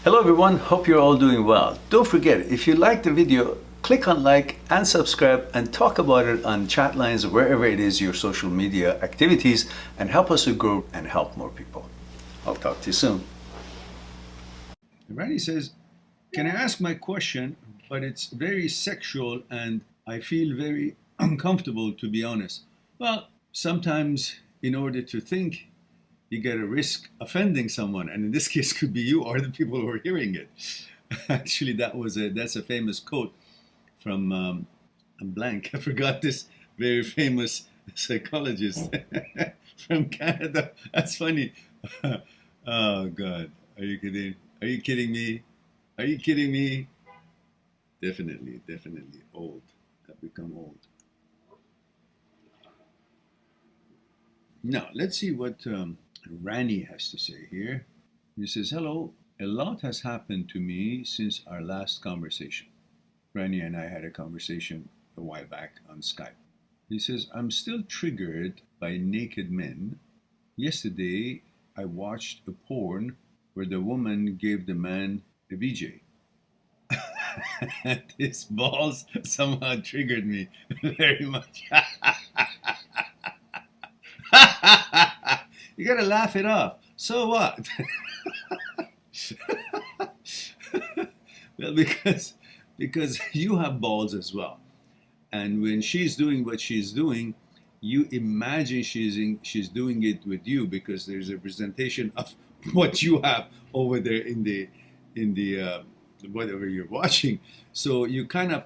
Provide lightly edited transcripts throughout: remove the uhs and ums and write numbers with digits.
Hello everyone, hope you're all doing well. Don't forget, if you like the video, click on like and subscribe and talk about it on chat lines, wherever it is your social media activities, and help us to grow and help more people. I'll talk to you soon. Randy says, can I ask my question, but it's very sexual and I feel very uncomfortable, to be honest. Well, sometimes in order to think, you get a risk offending someone, and in this case could be you or the people who are hearing it. Actually, that's a famous quote from I'm blank. I forgot this very famous psychologist from Canada. That's funny. Oh God, are you kidding? Are you kidding me? Are you kidding me? Definitely old. I've become old. Now let's see what Rani has to say here. He says, hello, a lot has happened to me since our last conversation. Rani and I had a conversation a while back on Skype. He says, I'm still triggered by naked men. Yesterday, I watched a porn where the woman gave the man a VJ. His balls somehow triggered me very much. You gotta laugh it off. So what? Well, because you have balls as well, and when she's doing what she's doing, you imagine she's doing it with you because there's a representation of what you have over there in the whatever you're watching. So you kind of,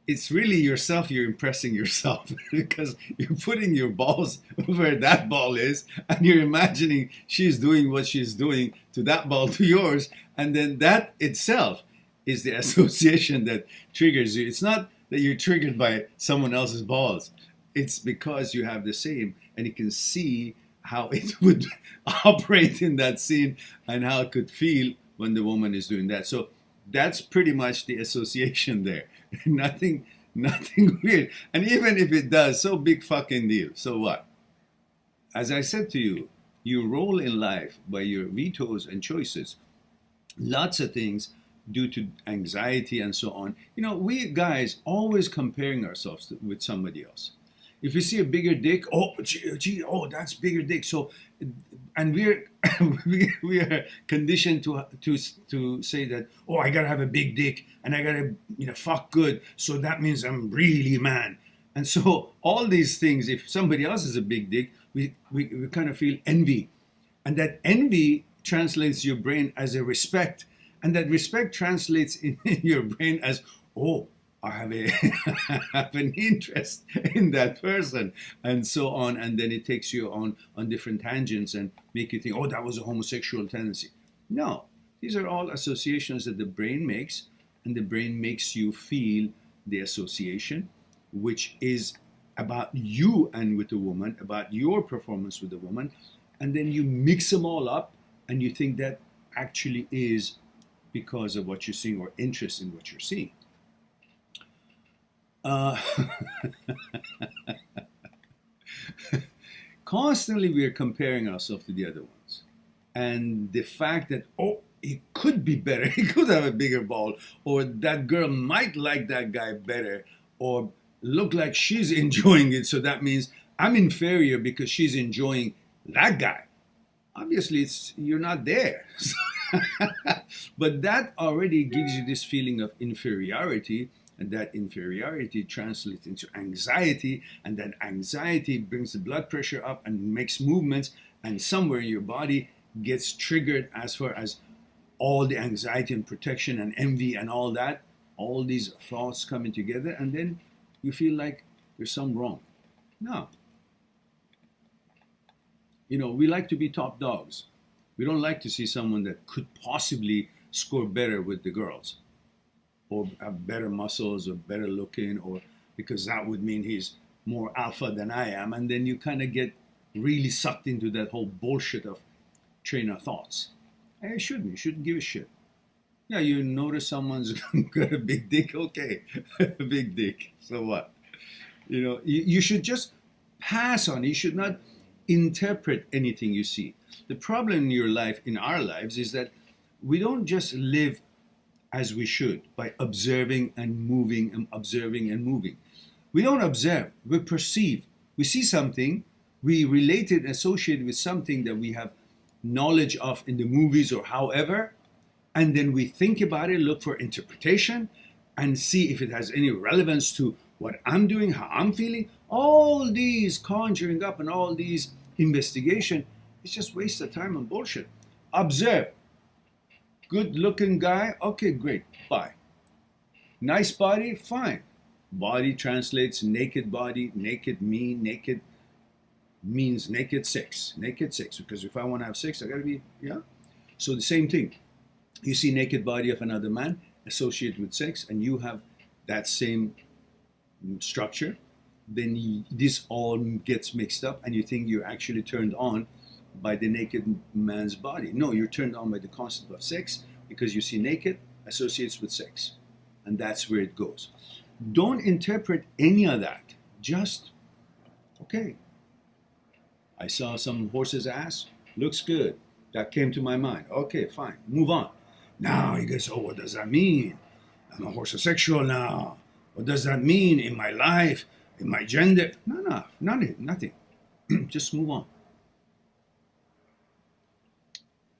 it's really yourself, you're impressing yourself because you're putting your balls where that ball is and you're imagining she's doing what she's doing to that ball to yours, and then that itself is the association that triggers you. It's not that you're triggered by someone else's balls, it's because you have the same, and you can see how it would operate in that scene and how it could feel when the woman is doing that. So that's pretty much the association there. Nothing weird. And even if it does, so big fucking deal. So what? As I said to you, you roll in life by your vetoes and choices. Lots of things due to anxiety and so on. You know, we guys always comparing ourselves with somebody else. If you see a bigger dick, oh, gee, oh, that's bigger dick. So, and we're we are conditioned to say that, oh, I gotta have a big dick and I gotta fuck good. So that means I'm really a man. And so all these things, if somebody else has a big dick, we kind of feel envy, and that envy translates your brain as a respect, and that respect translates in your brain as, oh, I have have an interest in that person, and so on, and then it takes you on different tangents and make you think, oh, that was a homosexual tendency. No, these are all associations that the brain makes, and the brain makes you feel the association, which is about you and with the woman, about your performance with the woman, and then you mix them all up, and you think that actually is because of what you're seeing or interest in what you're seeing. Constantly we are comparing ourselves to the other ones, and the fact that, oh, it could be better, he could have a bigger ball, or that girl might like that guy better, or look like she's enjoying it, so that means I'm inferior because she's enjoying that guy. Obviously you're not there. But that already gives you this feeling of inferiority, and that inferiority translates into anxiety, and that anxiety brings the blood pressure up and makes movements, and somewhere in your body gets triggered as far as all the anxiety and protection and envy and all that, all these thoughts coming together, and then you feel like there's something wrong. No. We like to be top dogs. We don't like to see someone that could possibly score better with the girls, or have better muscles, or better looking, or because that would mean he's more alpha than I am. And then you kind of get really sucked into that whole bullshit of train of thoughts. And you shouldn't give a shit. Yeah, you notice someone's got a big dick, okay, a big dick, so what? You should just pass on. You should not interpret anything you see. The problem in your life, in our lives, is that we don't just live as we should by observing and moving and observing and moving. We don't observe, we perceive. We see something, we relate it and associate it with something that we have knowledge of in the movies or however, and then we think about it, look for interpretation, and see if it has any relevance to what I'm doing, how I'm feeling. All these conjuring up and all these investigation, it's just waste of time and bullshit. Observe. Good looking guy, okay, great, bye. Nice body, fine. Body translates naked body, naked me, naked means naked sex. Naked sex, because if I want to have sex, I gotta be, yeah? So the same thing. You see naked body of another man associated with sex, and you have that same structure, then this all gets mixed up, and you think you're actually turned on by the naked man's body. No, you're turned on by the concept of sex because you see naked associates with sex, and that's where it goes. Don't interpret any of that. Just, okay, I saw some horse's ass, looks good. That came to my mind. Okay, fine, move on. Now you guys, oh, what does that mean? I'm a homosexual now. What does that mean in my life, in my gender? No, nothing. Just move on.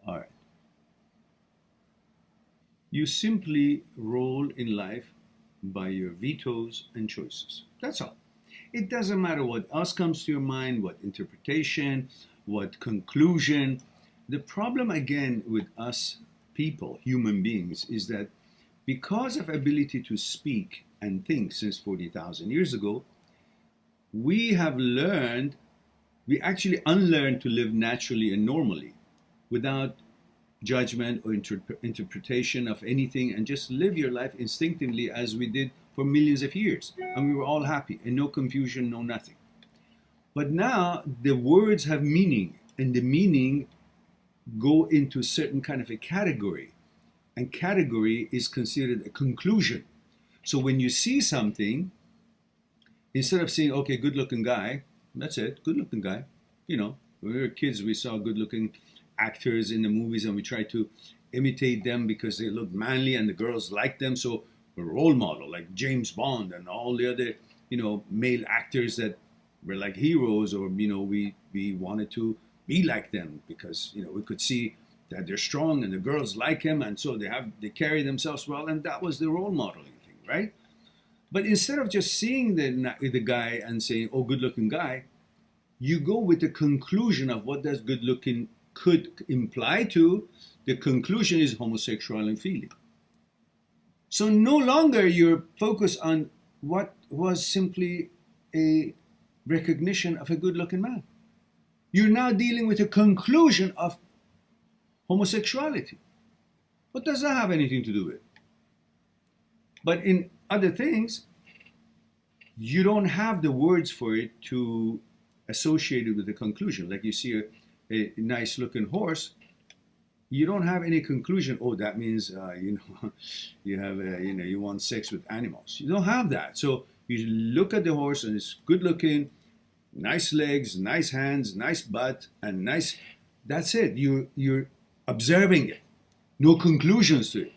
All right. You simply roll in life by your vetoes and choices. That's all. It doesn't matter what else comes to your mind, what interpretation, what conclusion. The problem again with us people, human beings, is that because of ability to speak and think since 40,000 years ago, we actually unlearned to live naturally and normally without judgment or interpretation of anything, and just live your life instinctively as we did for millions of years. And we were all happy and no confusion, no nothing. But now the words have meaning, and the meaning go into certain kind of a category, and category is considered a conclusion. So when you see something, instead of saying, okay, good looking guy, that's it, good looking guy. You know, when we were kids, we saw good looking actors in the movies and we tried to imitate them because they looked manly and the girls liked them. So a role model like James Bond and all the other, male actors that were like heroes, or, we wanted to be like them because, we could see that they're strong and the girls like him, and so they carry themselves well, and that was the role modeling thing, right? But instead of just seeing the guy and saying, oh, good looking guy, you go with the conclusion of what does good looking could imply to. The conclusion is homosexual and feeling. So no longer you're focused on what was simply a recognition of a good looking man. You're now dealing with a conclusion of homosexuality. What does that have anything to do with? But in other things, you don't have the words for it to associate it with the conclusion. Like you see a nice looking horse, you don't have any conclusion. Oh, that means you have you want sex with animals. You don't have that. So you look at the horse and it's good looking, nice legs, nice hands, nice butt, and nice. That's it. You're observing it. No conclusions to it.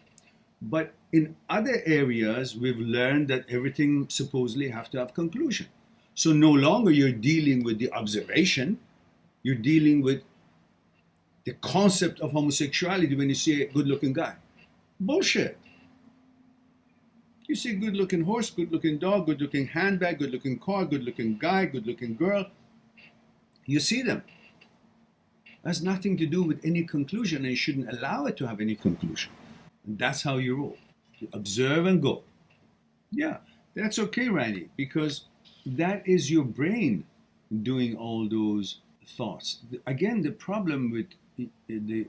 But in other areas, we've learned that everything supposedly have to have conclusion. So no longer you're dealing with the observation, you're dealing with the concept of homosexuality when you see a good-looking guy. Bullshit. You see a good-looking horse, good-looking dog, good-looking handbag, good-looking car, good-looking guy, good-looking girl. You see them. Has nothing to do with any conclusion, and you shouldn't allow it to have any conclusion. And that's how you roll. You observe and go. Yeah, that's okay, Randy, because that is your brain doing all those thoughts. Again, the problem with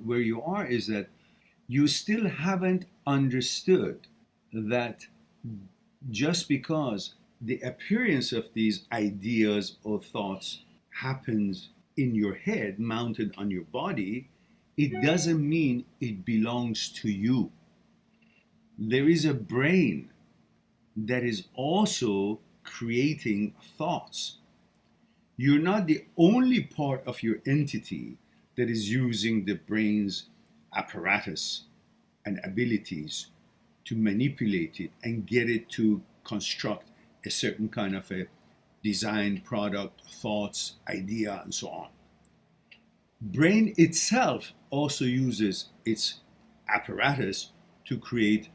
where you are is that you still haven't understood that just because the appearance of these ideas or thoughts happens in your head, mounted on your body, it doesn't mean it belongs to you. There is a brain that is also creating thoughts. You're not the only part of your entity that is using the brain's apparatus and abilities to manipulate it and get it to construct a certain kind of a design, product, thoughts, idea, and so on. Brain itself also uses its apparatus to create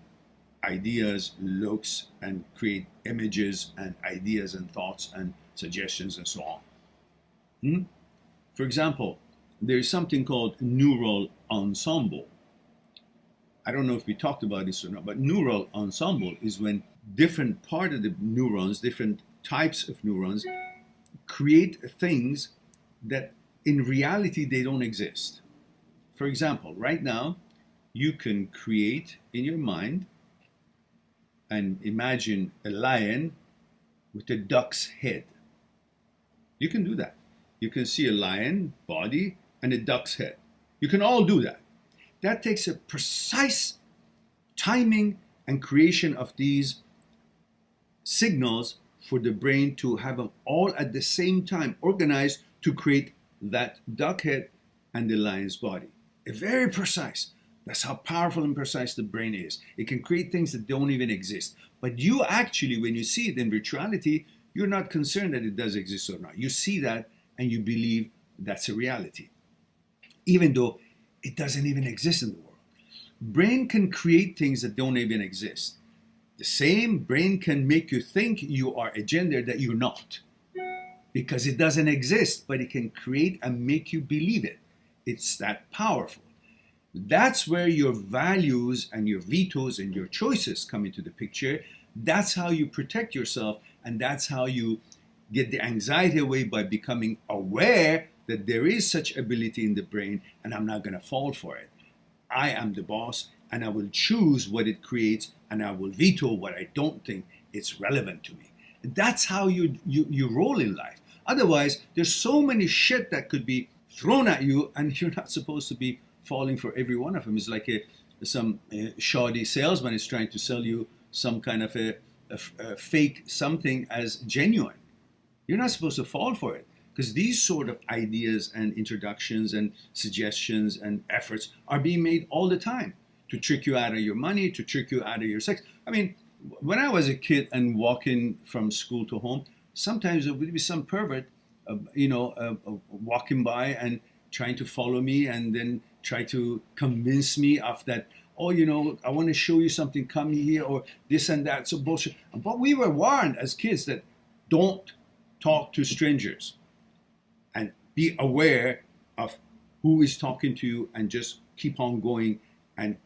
ideas, looks, and create images and ideas and thoughts and suggestions and so on. For example, there is something called neural ensemble. I don't know if we talked about this or not, but neural ensemble is when different part of the neurons, different types of neurons, create things that in reality they don't exist. For example, right now, you can create in your mind and imagine a lion with a duck's head. You can do that. You can see a lion body and a duck's head. You can all do that. That takes a precise timing and creation of these signals for the brain to have them all at the same time organized to create that duck head and the lion's body. Very precise. That's how powerful and precise the brain is. It can create things that don't even exist. But you actually, when you see it in virtuality, you're not concerned that it does exist or not. You see that and you believe that's a reality, even though it doesn't even exist in the world. Brain can create things that don't even exist. The same brain can make you think you are a gender that you're not, because it doesn't exist, but it can create and make you believe it. It's that powerful. That's where your values and your vetoes and your choices come into the picture. That's how you protect yourself, and that's how you get the anxiety away, by becoming aware that there is such ability in the brain, and I'm not going to fall for it. I am the boss, and I will choose what it creates, and I will veto what I don't think it's relevant to me. And that's how you roll in life. Otherwise, there's so many shit that could be thrown at you, and you're not supposed to be falling for every one of them. It's like some shoddy salesman is trying to sell you some kind of a fake something as genuine. You're not supposed to fall for it, because these sort of ideas and introductions and suggestions and efforts are being made all the time to trick you out of your money, to trick you out of your sex. I mean, when I was a kid and walking from school to home, sometimes there would be some pervert, walking by and trying to follow me and then try to convince me of that, oh, I want to show you something, come here, or this and that, so bullshit. But we were warned as kids that don't talk to strangers and be aware of who is talking to you, and just keep on going and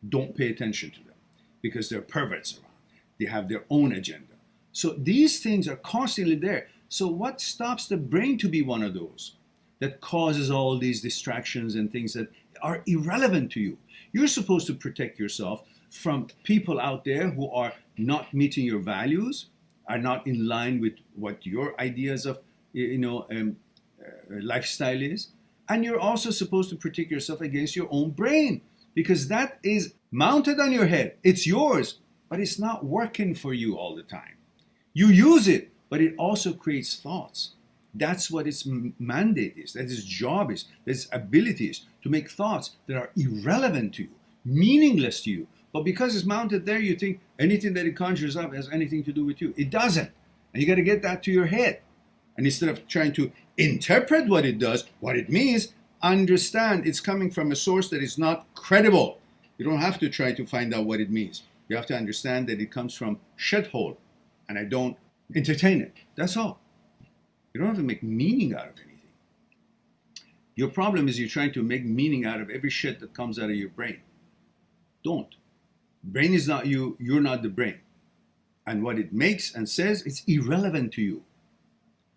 don't pay attention to them, because they're perverts around. They have their own agenda. So these things are constantly there. So what stops the brain to be one of those that causes all these distractions and things that are irrelevant to you? You're supposed to protect yourself from people out there who are not meeting your values, are not in line with what your ideas of lifestyle is. And you're also supposed to protect yourself against your own brain, because that is mounted on your head. It's yours, but it's not working for you all the time. You use it, but it also creates thoughts. That's what its mandate is, that its job is, that its ability is, to make thoughts that are irrelevant to you, meaningless to you. But because it's mounted there, you think anything that it conjures up has anything to do with you. It doesn't. And you got to get that to your head. And instead of trying to interpret what it does, what it means, understand it's coming from a source that is not credible. You don't have to try to find out what it means. You have to understand that it comes from shithole, and I don't entertain it. That's all. You don't have to make meaning out of anything. Your problem is you're trying to make meaning out of every shit that comes out of your brain. Don't. Brain is not you, you're not the brain. And what it makes and says, it's irrelevant to you.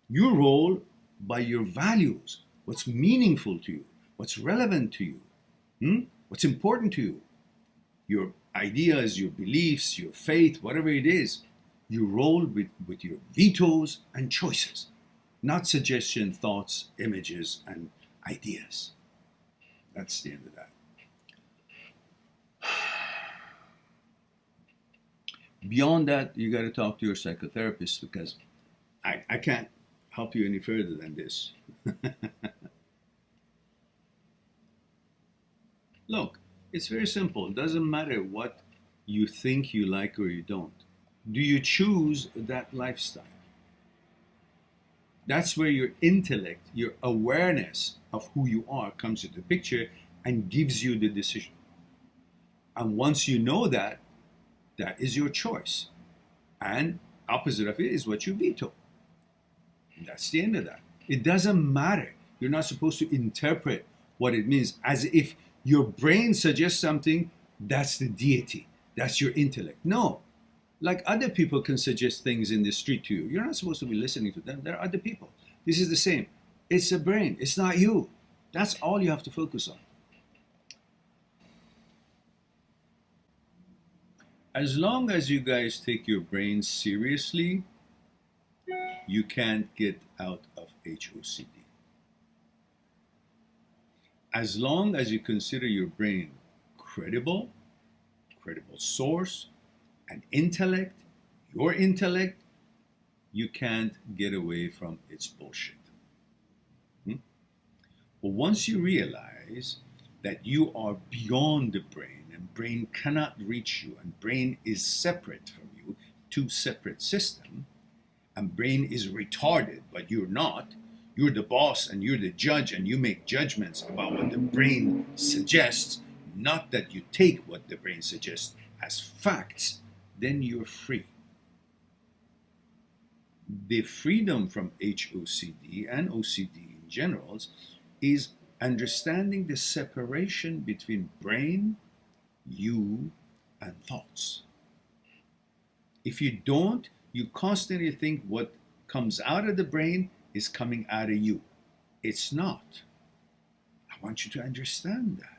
You roll by your values, what's meaningful to you, what's relevant to you, what's important to you. Your ideas, your beliefs, your faith, whatever it is, you roll with your vetoes and choices, not suggestion, thoughts, images, and ideas. That's the end of that. Beyond that, you got to talk to your psychotherapist, because I can't help you any further than this. Look, It's very simple. It doesn't matter what you think you like or you don't. Do you choose that lifestyle? That's where your intellect, your awareness of who you are comes into the picture and gives you the decision. And once you know that, that is your choice. And opposite of it is what you veto. And that's the end of that. It doesn't matter. You're not supposed to interpret what it means as if your brain suggests something, that's the deity, that's your intellect. No. Like other people can suggest things in the street to you. You're not supposed to be listening to them. They're other people. This is the same. It's a brain. It's not you. That's all you have to focus on. As long as you guys take your brain seriously, you can't get out of HOCD. As long as you consider your brain credible source, and intellect, your intellect, you can't get away from its bullshit. But once you realize that you are beyond the brain and brain cannot reach you and brain is separate from you, two separate systems, and brain is retarded, but you're not, you're the boss and you're the judge and you make judgments about what the brain suggests, not that you take what the brain suggests as facts, then you're free. The freedom from HOCD and OCD in general is understanding the separation between brain, you, and thoughts. If you don't, you constantly think what comes out of the brain is coming out of you. It's not. I want you to understand that.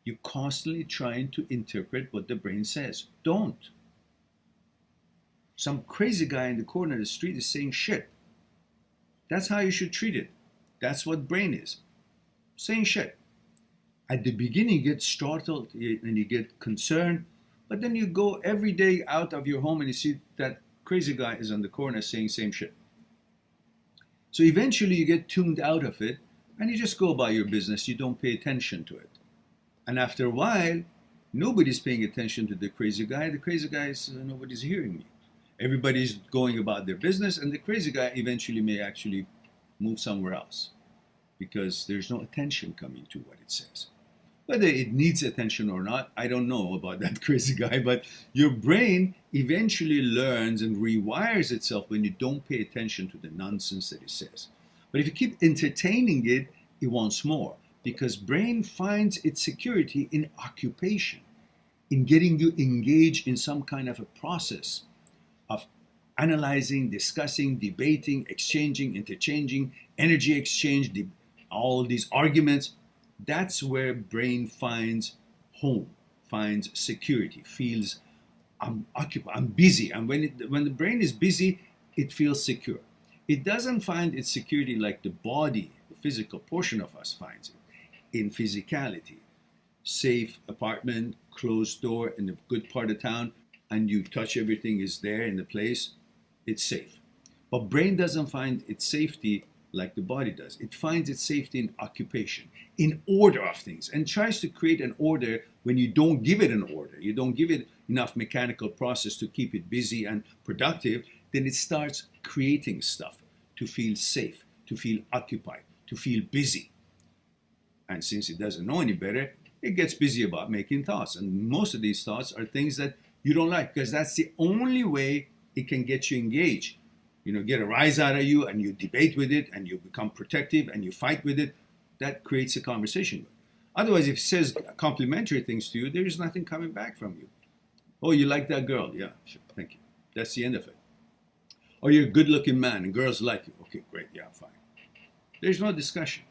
You're constantly trying to interpret what the brain says. Don't. Some crazy guy in the corner of the street is saying shit. That's how you should treat it. That's what brain is. Saying shit. At the beginning, you get startled and you get concerned, but then you go every day out of your home and you see that crazy guy is on the corner saying same shit. So eventually you get tuned out of it and you just go about your business. You don't pay attention to it. And after a while, nobody's paying attention to the crazy guy. The crazy guy is, nobody's hearing me. Everybody's going about their business, and the crazy guy eventually may actually move somewhere else because there's no attention coming to what it says. Whether it needs attention or not, I don't know about that crazy guy, but your brain eventually learns and rewires itself when you don't pay attention to the nonsense that it says. But if you keep entertaining it, it wants more. Because brain finds its security in occupation, in getting you engaged in some kind of a process of analyzing, discussing, debating, exchanging, interchanging, energy exchange, all these arguments. That's where brain finds home, finds security, feels I'm occupied, I'm busy. And when the brain is busy, it feels secure. It doesn't find its security like the body, the physical portion of us finds it. In physicality, safe apartment, closed door in a good part of town, and you touch everything is there in the place, it's safe. But brain doesn't find its safety like the body does. It finds its safety in occupation, in order of things, and tries to create an order when you don't give it an order. You don't give it enough mechanical process to keep it busy and productive, then it starts creating stuff to feel safe, to feel occupied, to feel busy. And since it doesn't know any better, it gets busy about making thoughts. And most of these thoughts are things that you don't like, because that's the only way it can get you engaged. Get a rise out of you, and you debate with it, and you become protective, and you fight with it. That creates a conversation. Otherwise, if it says complimentary things to you, there is nothing coming back from you. Oh, you like that girl? Yeah, sure, thank you. That's the end of it. Or you're a good-looking man, and girls like you. Okay, great, yeah, fine. There's no discussion.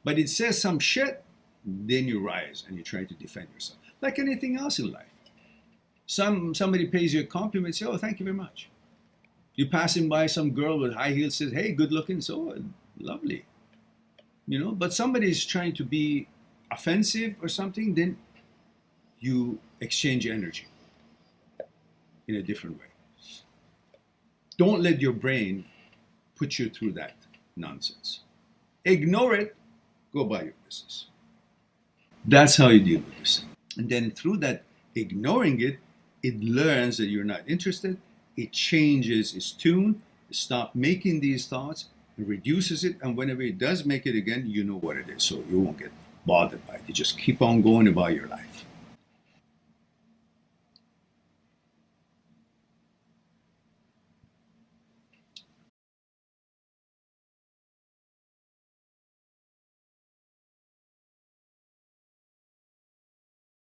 But it says some shit, then you rise and you try to defend yourself. Like anything else in life. Somebody pays you a compliment, say, oh, thank you very much. You're passing by some girl with high heels, says, hey, good looking, so lovely. But somebody is trying to be offensive or something, then you exchange energy in a different way. Don't let your brain put you through that nonsense. Ignore it. Go by your business. That's how you deal with this. And then through that ignoring it, it learns that you're not interested. It changes its tune, stop making these thoughts, it reduces it, and whenever it does make it again, you know what it is, so you won't get bothered by it. You just keep on going about your life.